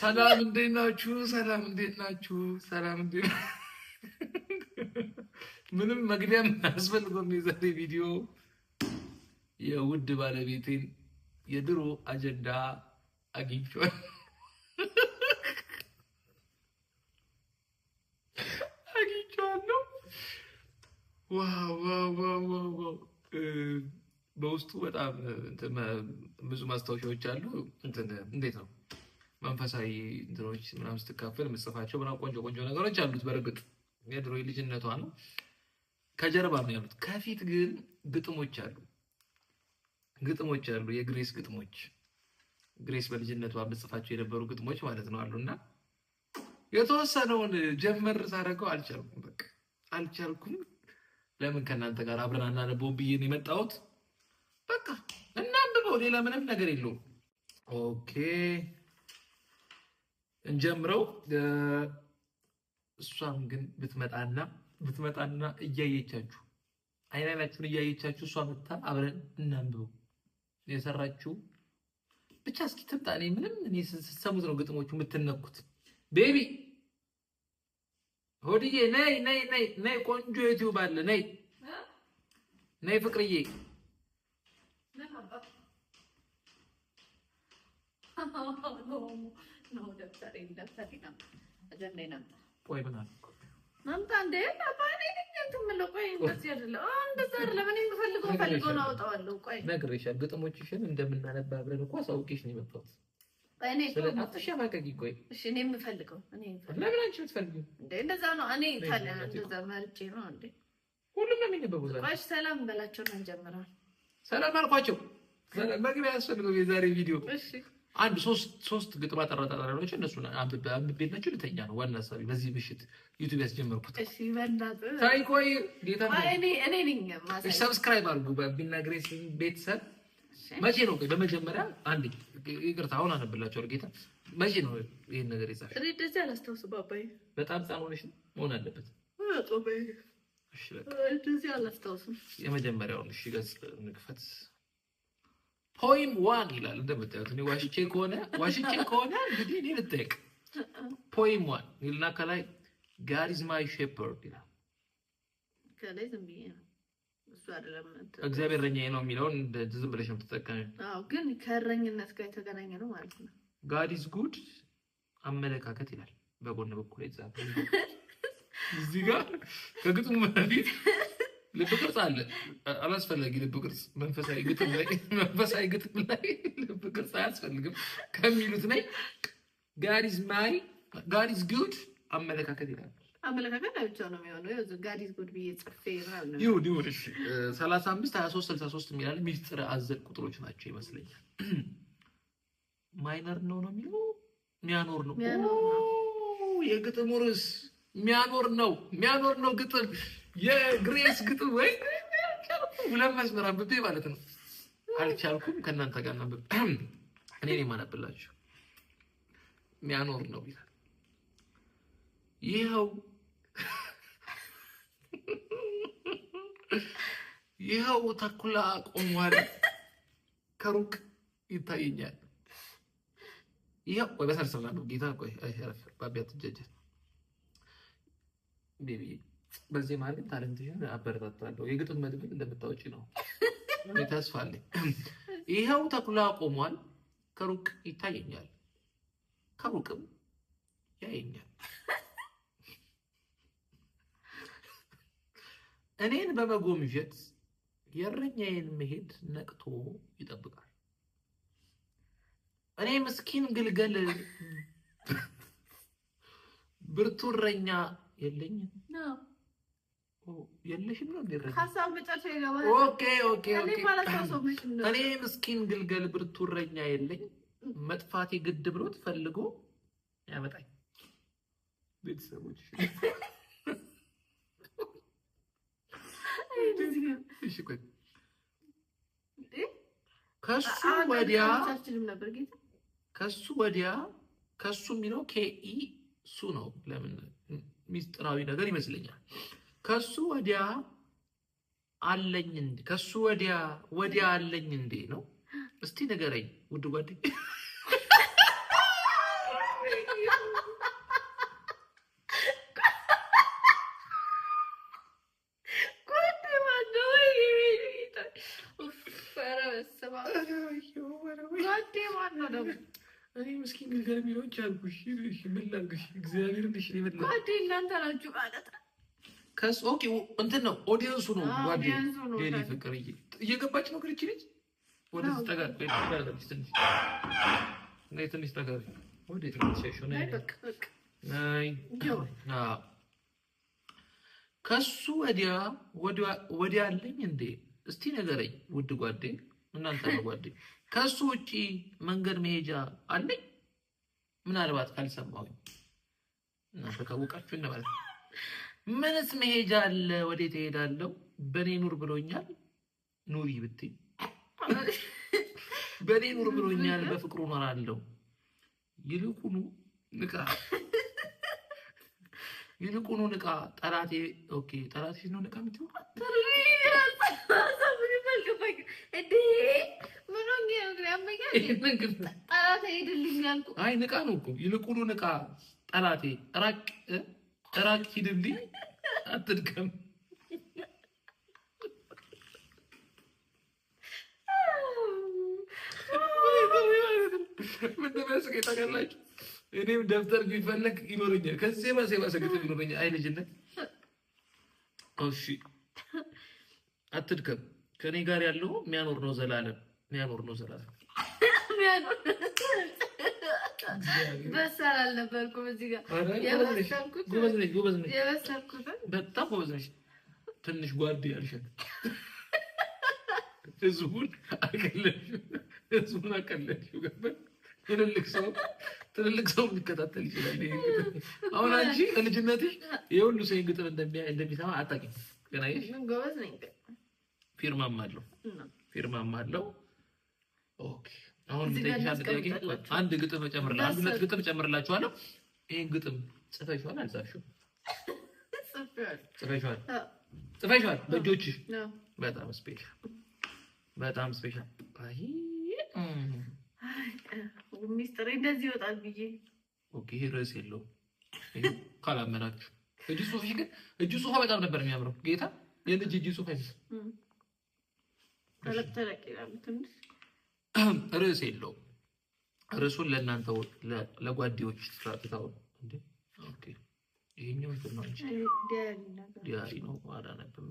ሰላም እንዴት ናችሁ? ሰላም እንዴት ናችሁ? ሰላም እንዴት ምንም መግቢያ አያስፈልገውም። የዛሬ ቪዲዮ የውድ ባለቤቴን የድሮ አጀንዳ አግኝቼዋለሁ። ዋው ዋው ዋው ዋው! በውስጡ በጣም ብዙ ማስታወሻዎች አሉ። እንዴት ነው መንፈሳዊ እንትኖች ምናምን ስትካፈል የምጽፋቸው ምናምን ቆንጆ ቆንጆ ነገሮች አሉት። በእርግጥ የድሮ ልጅነቷ ነው። ከጀርባ ነው ያሉት። ከፊት ግን ግጥሞች አሉ። የግሬስ ግጥሞች፣ ግሬስ በልጅነቷ የምጽፋቸው የነበሩ ግጥሞች ማለት ነው አሉና የተወሰነውን ጀመር ሳደርገው አልቻልኩም። በቃ አልቻልኩም። ለምን ከእናንተ ጋር አብረን አናነበውም ብዬ ነው የመጣሁት። በቃ እናንብበው፣ ሌላ ምንም ነገር የለውም። ኦኬ እንጀምረው። እሷም ግን ብትመጣና እያየቻችሁ አይናችሁን እያየቻችሁ እሷ መታ አብረን እናንብበው የሰራችሁ ብቻ እስኪ ትምጣ። እኔ ስትሰሙት ነው ግጥሞቹ የምትነኩት። ቤቢ ሆድዬ ነይ ቆንጆ ዩቲዩብ አለ ነይ ፍቅርዬ ግጥሞችሽን እንደምናነባ አብረን እኮ አሳውቄሽ ነው የመጣሁት። ሰላም አልኳቸው። መግቢያ ያስፈልገው የዛሬ ቪዲዮ አንድ ሶስት ግጥም አጠራጣሪዎች እነሱን አንብቤላችሁ ልተኛ ነው ዋና ሀሳቤ በዚህ ምሽት ዩቲዩብ ያስጀመርኩት። ታይኮይ ጌታ ሰብስክራይብ አድርጉ በቢና ግሬስ ቤተሰብ። መቼ ነው በመጀመሪያ አንድ ይቅርታ አሁን አነብላችኋለሁ። ጌታ መቼ ነው ይሄን ነገር ይጻፍ? እኔ እንደዚህ አላስታውስም አባዬ። በጣም ህፃን ሆነሽ መሆን አለበት። እሺ በቃ እንደዚህ አላስታውስም። የመጀመሪያውን እሺ ገጽ እንክፈት። ፖይም 1 ይላል። እንደምታዩት እኔ ዋሽቼ ከሆነ እንግዲህ እኔ ልጠይቅ። ፖይም 1 ይልና ከላይ God is my shepherd ይላል። ከላይ ዝም ብዬ ነው እሱ አይደለም እግዚአብሔር እረኛዬ ነው የሚለውን ዝም ብለሽ ነው የምትጠቀሚው። አዎ ግን ከእረኝነት ጋር የተገናኘ ነው ማለት ነው። God is good አመለካከት ይላል በጎን በኩል ይጻፍ። እዚህ ጋር ከግጥሙ በፊት ልብ ቅርጽ አለ። አላስፈላጊ ልብ ቅርጽ መንፈሳዊ ግጥም ላይ ልብ ቅርጽ አያስፈልግም ከሚሉት ላይ God is good አመለካከት ይላል። አመለካከት ብቻ ነው የሚሆነው። God is good ብዬ ጽፌ ነው። ይሁን እሺ 35 23 63 የሚላል ሚስጥር አዘል ቁጥሮች ናቸው ይመስለኛል። ማይነር ነው የሚለው ሚያኖር ነው። የግጥሙ ርዕስ ሚያኖር ነው ግጥም የግሬስ ግጥም ወይ ሁለት መስመር አንብቤ ማለት ነው። አልቻልኩም ከእናንተ ጋር አንብቤ እኔ ነኝ የማነብላችሁ። ሚያኖር ነው ይላል። ይኸው ተኩላ ቆሟል ከሩቅ ይታየኛል። ይኸው ወይ በሰልሰላ ነው ጌታ ቆይ አይሸረፍ ባቢያት ጀጀ ቤቢ በዚህ ማለት ታለንትሽን አበረታታለሁ። የግጥም መድብል እንደምታወጪ ነው ተስፋ አለኝ። ይኸው ተኩላ ቆሟል ከሩቅ ይታየኛል ከሩቅም ያየኛል። እኔን በመጎምጀት የእረኛዬን መሄድ ነቅቶ ይጠብቃል። እኔ ምስኪን ግልገል ብርቱ እረኛ የለኝም ነው የለሽም ነው እንደረኛ ሐሳብ መጨረሻ ይገባል። ኦኬ እኔ ምስኪን ግልገል ብርቱ እረኛ የለኝ መጥፋቴ ግድ ብሎት ፈልጎ ያመጣኝ። ቤተሰቦች እሺ ቆይ ከሱ ወዲያ ከሱ የሚለው ኬኢ ሱ ነው። ለምን ሚስጥራዊ ነገር ይመስለኛል። ከሱ ወዲያ አለኝ እንዴ? ከሱ ወዲያ አለኝ እንዴ ነው? እስቲ ንገረኝ ውድ ጓደኛ። እኔ ምስኪን ግልገል የሚለውን ቻልኩሽ። ምን ላድርግሽ? እግዚአብሔርን እሺ ምን ላድርግ? እናንተ ናችሁ ማለት ነው። ኦኬ እንትን ነው ኦዲየንሱ ነው ጓደኛዬ። ሌሊ ፍቅር እየገባች ነው። ግልች ልጅ ወደዚህ ጠጋ ትንሽ ጠጋ ወዴት ነው የምትሸሺው? ከሱ ወዲያ አለኝ እንዴ? እስቲ ንገረኝ ውድ ጓደኛ። እናንተ ነው ጓደኛ። ከሱ ውጪ መንገድ መሄጃ አለኝ? ምናልባት ካልሰማሁኝ እናንተ ካወቃችሁ እንበል። ምንስ መሄጃ አለ? ወዴት እሄዳለሁ? በኔ ኑር ብሎኛል። ኑሪ ብትይ በኔ ኑር ብሎኛል። በፍቅሩ እኖራለሁ። ይልቁኑ ንቃ ጠላቴ። ኦኬ ጠላቴ ነው ንቃ የምትይው? አይ ንቃ ነው እኮ። ይልቁኑ ንቃ ጠላቴ፣ ራቅ ሂድልኝ፣ አትድከም። ምን ተመስገን ታውቃላችሁ? እኔም ደብተር ቢፈለግ ይኖረኛል። ከዚህ ባሰ ግጥም ይኖረኛል። አይ ልጅነት። እሺ አትድከም። ከኔ ጋር ያለው የሚያኖር ነው ዘላለም። በሳል አልነበርኩም እዚህ ጋር ጎበዝ ነሽ። በጣም ጎበዝ ነሽ። ትንሽ ጓድ ያልሻል። ህዝቡን አቀለልሽው። ገባሽ? ትልልቅ ሰው ሊከታተል ይችላል። አሁን አንቺ ልጅነትሽ የሁሉ ሰው ግጥም እንደሚሰማ አታውቂም። ገና ይሽ ጎበዝ ነኝ። ፊርማም አለው። ኦኬ አሁን አንድ ግጥም እጨምርልሃለሁ። አንድ ሁለት ግጥም እጨምርላችኋለሁ። ይሄን ግጥም ጽፈሽዋል አልጻፍሽውም? ጽፈሽዋል በእጆችሽ። በጣም ስፔሻል። አይ ሚስጥር እንደዚህ ይወጣል ብዬ። ኦኬ ይሄ ርዕስ የለውም ካላመናችሁ። እጅ ጽሁፍሽ ግን እጅ ጽሁፏ በጣም ነበር የሚያምረው። ጌታ የልጅ እጅ ጽሁፍ አይመስልም። ተለቅ ይላል ትንሽ። ርዕስ የለውም። ርዕሱን ለእናንተ ለጓዴዎች ትታው እንዴ። ኦኬ ይሄኛው ነው እንጂ ዲያሪ ነው። አላነብም።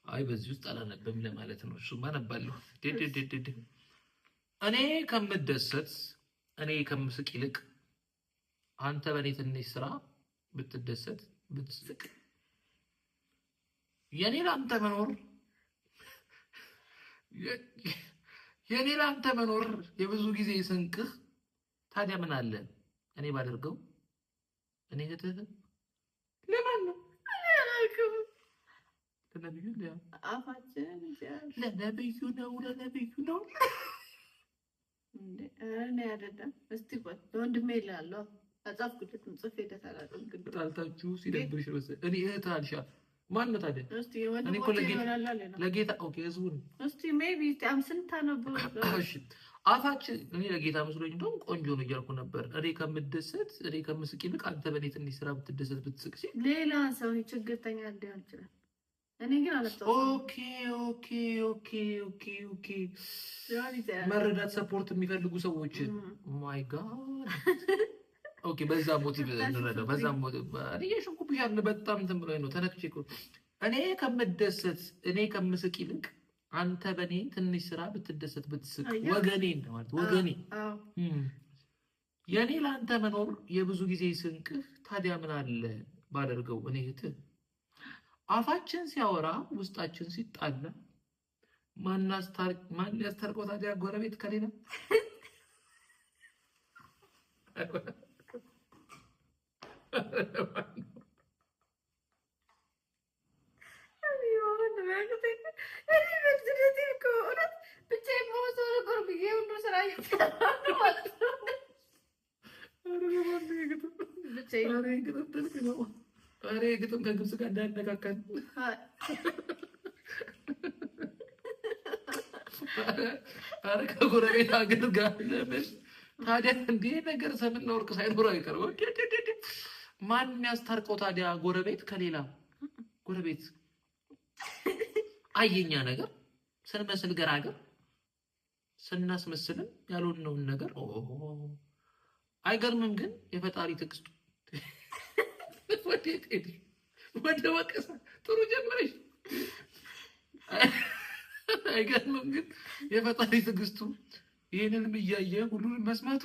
አይ በዚህ ውስጥ አላነብም ለማለት ነው። እሱማ አነባለሁ። እኔ ከምስቅ ይልቅ አንተ በኔ ትንሽ ስራ ብትደሰት ብትስቅ፣ የኔ ላንተ መኖር የብዙ ጊዜ ስንቅህ። ታዲያ ምን አለ እኔ ባደርገው? እኔ እህትህ ለማን ነው? ለነብዩ ነው። እኔ አይደለም። እስቲ ቆይ ወንድሜ እላለሁ። አጻፍኩለትም ጽፌ ደታላለም። ግን ጣልታችሁ ሲደብርሽ እኔ እህት አልሻ ማን ነው ታዲያ? እስቲ ወንድሞቼ ይሆናል ለጌታ ኦኬ ህዝቡን እስቲ ሜቢ ስንት ነበር? እሺ አፋችን እኔ ለጌታ መስሎኝ እንደውም ቆንጆ ነው እያልኩ ነበር። እኔ ከምስቅ ይልቅ አንተ በኔ ትንሽ ስራ ብትደሰት ብትስቅ ሲል ሌላ ሰው ችግርተኛ ሊሆን ይችላል። እኔ ግን አለጣው። ኦኬ መረዳት ሰፖርት የሚፈልጉ ሰዎች ማይ ጋድ ኦኬ። በዛ ሞቲቭ እንረዳው። በዛ ሞቲቭ እየሽንኩብሽ ያለ በጣም እንትን ብሎኝ ነው ተነክቼ እኮ እኔ ከምስቅ ይልቅ አንተ በኔ ትንሽ ስራ ብትደሰት ብትስቅ። ወገኔ ማለት ወገኔ የኔ ላንተ መኖር የብዙ ጊዜ ስንቅህ። ታዲያ ምን አለ ባደርገው? እኔ እህትህ አፋችን ሲያወራ ውስጣችን ሲጣላ ማን ያስታርቀው ታዲያ? ጎረቤት ከሌላ ግጥም ከግብጽ ጋር እንዳያነካካል። ኧረ ከጎረቤት ሀገር ጋር ለምን ታዲያ እንዲህ ነገር ሰምና ወርቅ ሳይኖረው አይቀርም። ማን ያስታርቀው ታዲያ ጎረቤት ከሌላ ጎረቤት? አየኛ ነገር ስንመስል ገራገር ስናስመስልን ያልሆነውን ነገር አይገርምም? ግን የፈጣሪ ትዕግስቱ ወደ ወቀሳ ጥሩ ጀመረሽ። አይገርምም? ግን የፈጣሪ ትዕግስቱ ይህንንም እያየ ሁሉንም መስማቱ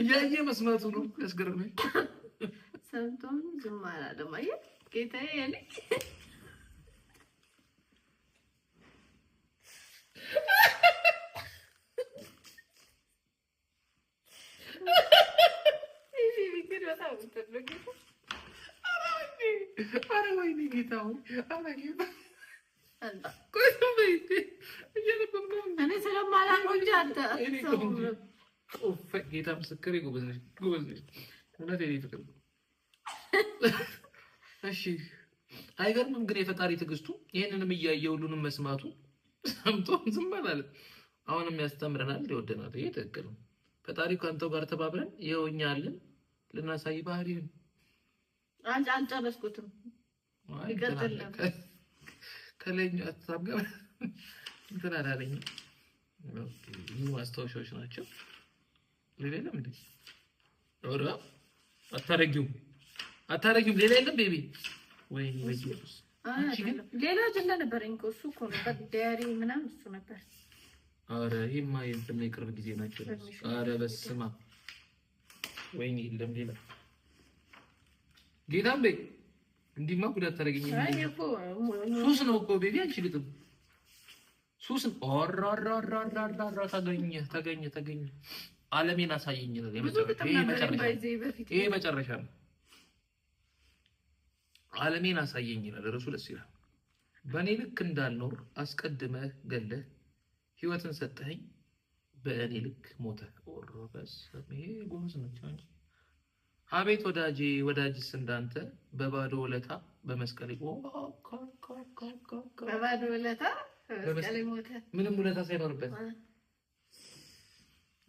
እያየ መስማቱ ነው ያስገርመኝ። ሰምቶም ዝም አላለም። አየህ ጌታዬ ያኔ ኧረ ወይኔ ጌታው እኔ ስለማላውቀው እንጂ አንተ ጌታ ምስክሬ ጎበዝ ነሽ፣ ጎበዝ ነሽ። እውነቴን ነው ፍቅር። እሺ አይገርምም? ግን የፈጣሪ ትዕግስቱ ይሄንንም እያየ ሁሉንም መስማቱ ሰምቶ ዝም አላለ። አሁንም ያስተምረናል፣ ይወደናል። ይሄ ትክክል ነው። ፈጣሪ ከአንተው ጋር ተባብረን ይኸው እኛ አለን ልናሳይ ባህሪን አልጨረስኩትም። ይቀጥል ከለኛ አታም ጋር እንትን አላለኝም። ማስታወሻዎች ናቸው። ሌላ የለም እንዴ? ኦራ አታረጊውም። ሌላ የለም ቤቢ። ወይኔ በኢየሱስ ሌላ አጀንዳ ነበረኝ እኮ እሱ እኮ ነው ዳያሪ ምናምን እሱ ነበር። ኧረ ይሄማ የእንትን የቅርብ ጊዜ ናቸው። ኧረ በስመ አብ ወይኔ የለም ሌላ ጌታም በይ እንዲህማ ጉዳት ታደርገኝ። ሱስ ነው እኮ ቤቢ አንቺ ግጥም ሱስ ነው። ተገኘ ዓለሜን አሳየኝ ነው። ይሄ መጨረሻ ነው። ዓለሜን አሳየኝ ይላል ርዕሱ። ደስ ይላል። በእኔ ልክ እንዳልኖር አስቀድመህ ገለህ ህይወትን ሰጠኸኝ፣ በእኔ ልክ ሞተህ። ይሄ ጎበዝ ነች አንቺ። አቤት ወዳጄ ወዳጅስ እንዳንተ በባዶ ውለታ በመስቀል በባዶ ውለታ በመስቀል ሞተ፣ ምንም ውለታ ሳይኖርበት።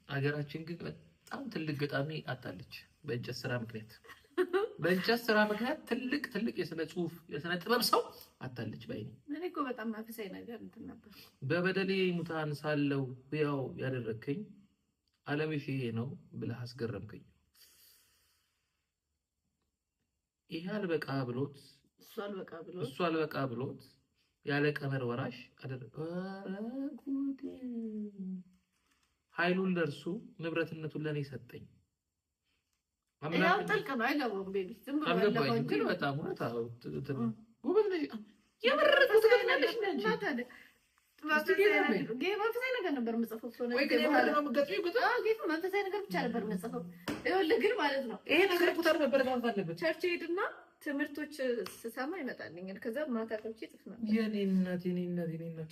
አገራችን ግን በጣም ትልቅ ገጣሚ አጣለች በእንጨት ስራ ምክንያት። በእንጨት ስራ ምክንያት ትልቅ የስነ ጽሁፍ የስነ ጥበብ ሰው አጣለች ባይ ነኝ። እኔ እኮ በጣም መንፈሳዊ ነገር እንትን ነበር። በበደሌ ሙታን ሳለው ያው ያደረከኝ ዓለምሽ ይሄ ነው ብለህ አስገረምከኝ። ይሄ አልበቃ ብሎት እሱ አልበቃ ብሎት ያለ ቀመር ወራሽ አደረገ። ኃይሉን ለእርሱ ንብረትነቱን ለኔ ሰጠኝ። ያው ጥልቅ ነው አይገባም ቤቢ ዝም ብሎ ያለው ግን በጣም እውነት ጎበዝ ነሽ። መንፈሳዊ ነገር ነበር የምጽፈው። መንፈሳዊ ነገር ብቻ ነበር የምጽፈው። ይኸውልህ ግን ማለት ነው ይሄ ነገር ቁጥር ነበር አለበት። ቸርች ሄድና ትምህርቶች ስሰማ ይመጣልኛል። ከዛ ማታ ገብቼ ጽፍ ነበር። የኔ እናት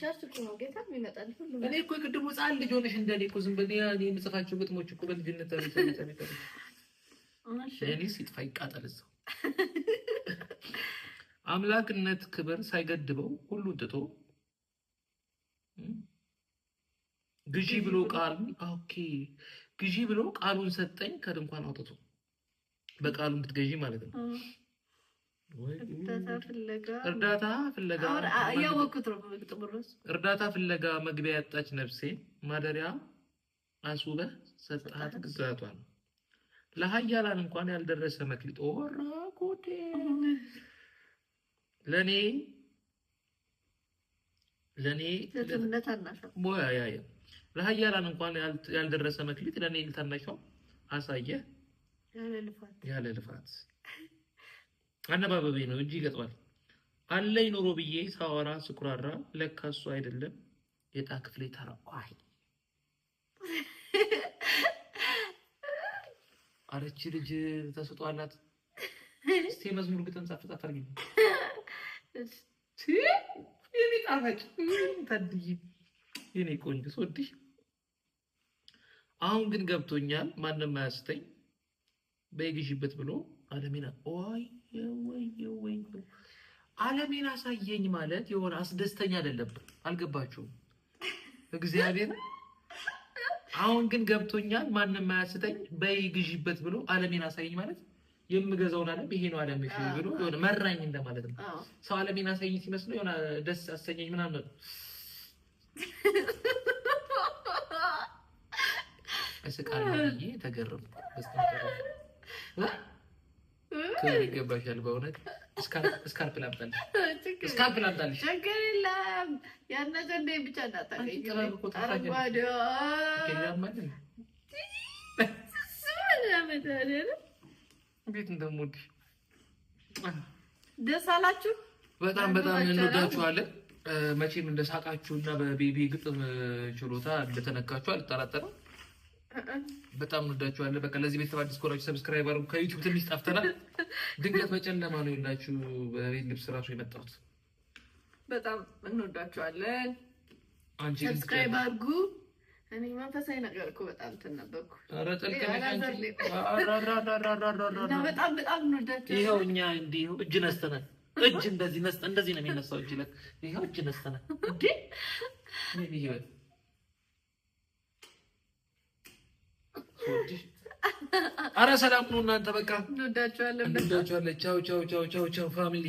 ቸርች እኮ ነው ጌታ ይመጣል ሁሉ። እኔ እኮ ቅድም ሕፃን ልጅ ሆነሽ እንደኔ እኮ ዝም ብለህ እኔ የምጽፋቸው ግጥሞች እኮ በልጅነት ተቤተቤተቤተ እኔ ሲጥፋ ይቃጠል እዛው። አምላክነት ክብር ሳይገድበው ሁሉ ትቶ ግዢ ብሎ ቃሉን ሰጠኝ ከድንኳን አውጥቶ። በቃሉ እንድትገዢ ማለት ነው። እርዳታ ፍለጋ መግቢያ ያጣች ነፍሴ ማደሪያ አስውበህ ሰጣት ግዛቷን። ለኃያላን እንኳን ያልደረሰ መክሊት ኦራኮቴ ለኔ ለኃያላን እንኳን ያልደረሰ መክሊት ለኔ ልታናሻው አሳየ ያለ ልፋት። አነባበቤ ነው እንጂ ይገጥማል። አለኝ ኑሮ ብዬ ሳወራ ስኩራራ ለካ እሱ አይደለም የዕጣ ክፍሌ ተራ። አረቺ ልጅ ተሰጧላት። እስቲ መዝሙር ግጥም ጻፍጣት አርጊ። የኔ ጣፋጭ ታድይ የኔ ቆንጆ ስወድሽ። አሁን ግን ገብቶኛል ማንም አያስተኝ በይግሽበት ብሎ አለሜና ወይ አለሜን አሳየኝ ማለት የሆነ አስደስተኛ አይደለም። አልገባችሁም? እግዚአብሔር አሁን ግን ገብቶኛል ማንም አያስተኝ በይግሽበት ብሎ አለሜን አሳየኝ ማለት የምገዛውን ዓለም ይሄ ነው ዓለም ብሎ የሆነ መራኝ እንደማለት ነው። ሰው ዓለሜን አሳየኝ ሲመስለው የሆነ ደስ አሰኘኝ ምናምን እስቃለኝ ተገረምኩ። ይገባሻል በእውነት እስካርፕ ላምጣልሽ፣ እስካርፕ ላምጣልሽ። ችግር የለም ያነሰ እንደ ብቻ እንዳታገኝ እንዴት እንደምወድሽ ደስ አላችሁ። በጣም በጣም እንወዳችኋለን። መቼም እንደሳቃችሁና በቤቢ ግጥም ችሎታ እንደተነካችሁ አልጠራጠርም። በጣም እንወዳችኋለን። በቃ ለዚህ ቤተሰብ አዲስ ከሆናችሁ ሰብስክራይብ አድርጉ። ከዩቲዩብ ትንሽ ጠፍተናል። ድንገት በጨለማ ነው ያላችሁ በቤት ልብስ ራሱ የመጣሁት። በጣም እንወዳችኋለን። አንቺ ሰብስክራይብ አድርጉ። እኔ መንፈሳዊ ነገር እኮ በጣም ተነበርኩ። ኧረ ጠልቀኝ አንቺ በጣም በጣም እንወዳችኋለን። ይኸው እኛ እንዲህ እጅ ነስተናል። እጅ እንደዚህ እንደዚህ ነው የሚነሳው እጅ ላይ ይኸው እጅ ነስተናል እንዴ ምን ይሄ አረ ሰላም ነው እናንተ። በቃ እንወዳችኋለን። ቻው ቻው ቻው ቻው ቻው ፋሚሊ